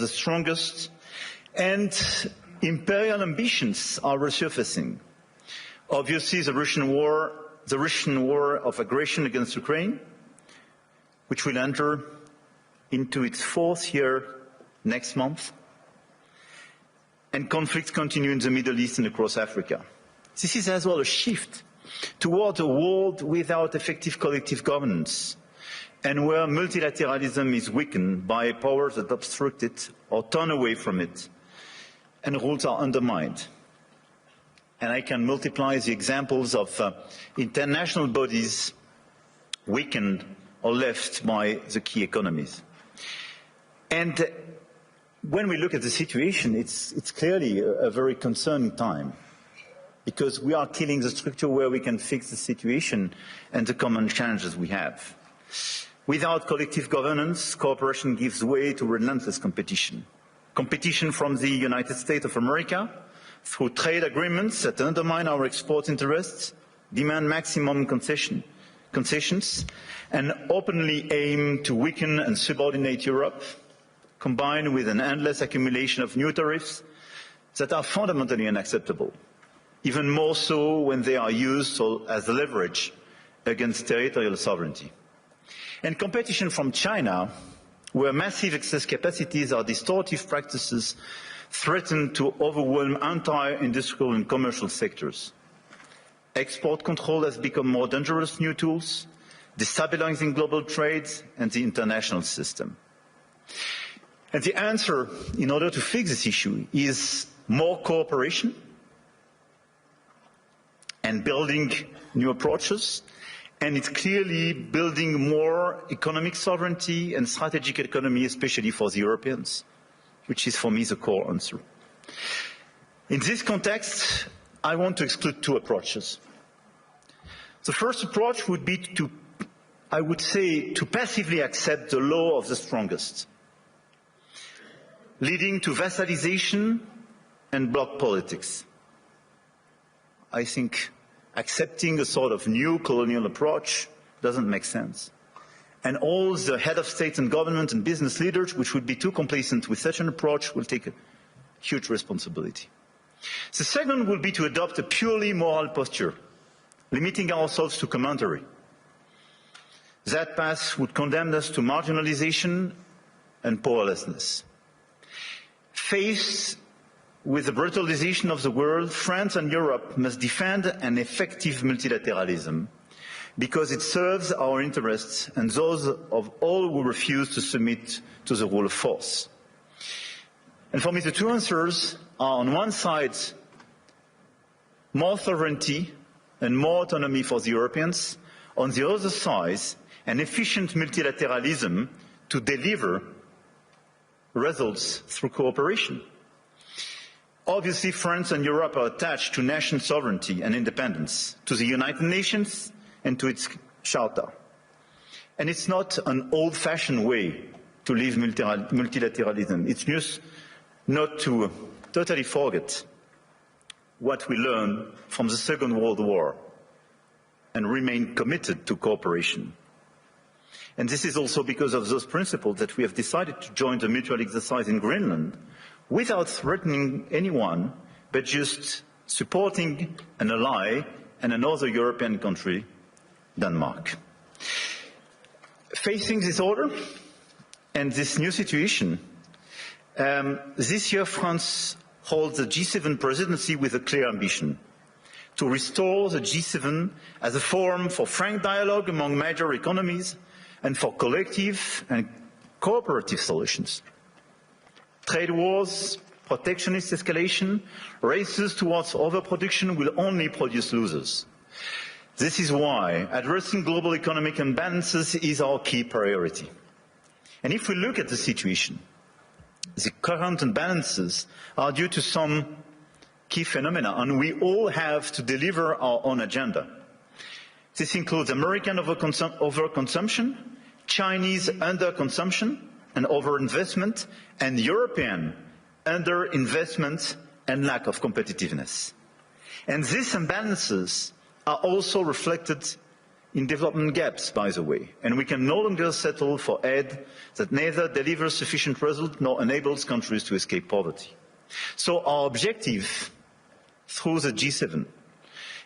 the strongest, and imperial ambitions are resurfacing. Obviously, the Russian war of aggression against Ukraine, which will enter into its 4th year next month, and conflicts continue in the Middle East and across Africa. This is as well a shift toward a world without effective collective governance, and where multilateralism is weakened by powers that obstruct it or turn away from it, and rules are undermined. And I can multiply the examples of international bodies weakened or left by the key economies. And when we look at the situation, it's clearly a very concerning time, because we are killing the structure where we can fix the situation and the common challenges we have. Without collective governance, cooperation gives way to relentless competition. Competition from the United States of America through trade agreements that undermine our export interests, demand maximum concessions, and openly aim to weaken and subordinate Europe, combined with an endless accumulation of new tariffs that are fundamentally unacceptable, even more so when they are used as leverage against territorial sovereignty. And competition from China, where massive excess capacities or distortive practices threaten to overwhelm entire industrial and commercial sectors. Export control has become more dangerous new tools, destabilizing global trade and the international system. And the answer, in order to fix this issue, is more cooperation and building new approaches. And it's clearly building more economic sovereignty and strategic autonomy, especially for the Europeans, which is for me the core answer. In this context, I want to exclude two approaches. The first approach would be to, I would say, to passively accept the law of the strongest, leading to vassalization and bloc politics. I think accepting a sort of new colonial approach doesn't make sense. And all the head of state and government and business leaders, which would be too complacent with such an approach, will take a huge responsibility. The second will be to adopt a purely moral posture, limiting ourselves to commentary. That path would condemn us to marginalization and powerlessness. Faced with the brutalization of the world, France and Europe must defend an effective multilateralism, because it serves our interests and those of all who refuse to submit to the rule of force. And for me, the two answers are, on one side, more sovereignty and more autonomy for the Europeans, on the other side, an efficient multilateralism to deliver results through cooperation. Obviously, France and Europe are attached to national sovereignty and independence, to the United Nations and to its charter. And it's not an old-fashioned way to live multilateralism. It's just not to totally forget what we learned from the Second World War and remain committed to cooperation. And this is also because of those principles that we have decided to join the mutual exercise in Greenland without threatening anyone, but just supporting an ally and another European country, Denmark. Facing this order and this new situation, this year France holds the G7 presidency with a clear ambition: to restore the G7 as a forum for frank dialogue among major economies and for collective and cooperative solutions. Trade wars, protectionist escalation, races towards overproduction will only produce losers. This is why addressing global economic imbalances is our key priority. And if we look at the situation, the current imbalances are due to some key phenomena, and we all have to deliver our own agenda. This includes American overconsumption, Chinese underconsumption and overinvestment, and European underinvestment and lack of competitiveness. And these imbalances are also reflected in development gaps, by the way, and we can no longer settle for aid that neither delivers sufficient results nor enables countries to escape poverty. So our objective through the G7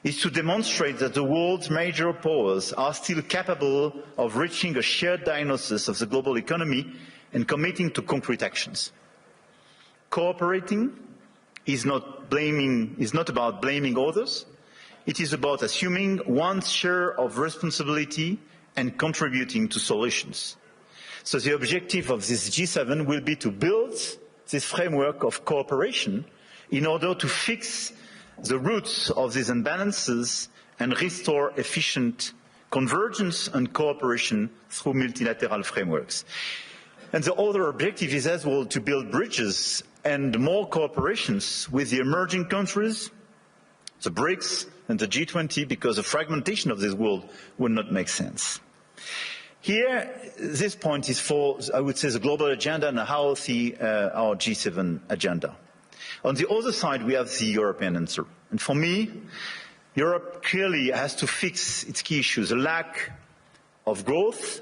is to demonstrate that the world's major powers are still capable of reaching a shared diagnosis of the global economy and committing to concrete actions. Cooperating is not about blaming others. It is about assuming one's share of responsibility and contributing to solutions. So the objective of this G7 will be to build this framework of cooperation in order to fix the roots of these imbalances and restore efficient convergence and cooperation through multilateral frameworks. And the other objective is as well to build bridges and more cooperations with the emerging countries, the BRICS and the G20, because the fragmentation of this world would not make sense. Here, this point is for, I would say, the global agenda and how to see our G7 agenda. On the other side, we have the European answer. And for me, Europe clearly has to fix its key issues: the lack of growth,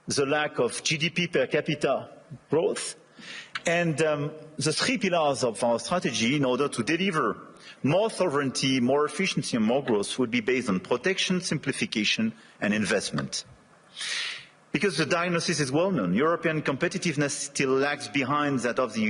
the lack of GDP per capita growth, and the three pillars of our strategy in order to deliver more sovereignty, more efficiency and more growth would be based on protection, simplification and investment. Because the diagnosis is well known, European competitiveness still lags behind that of the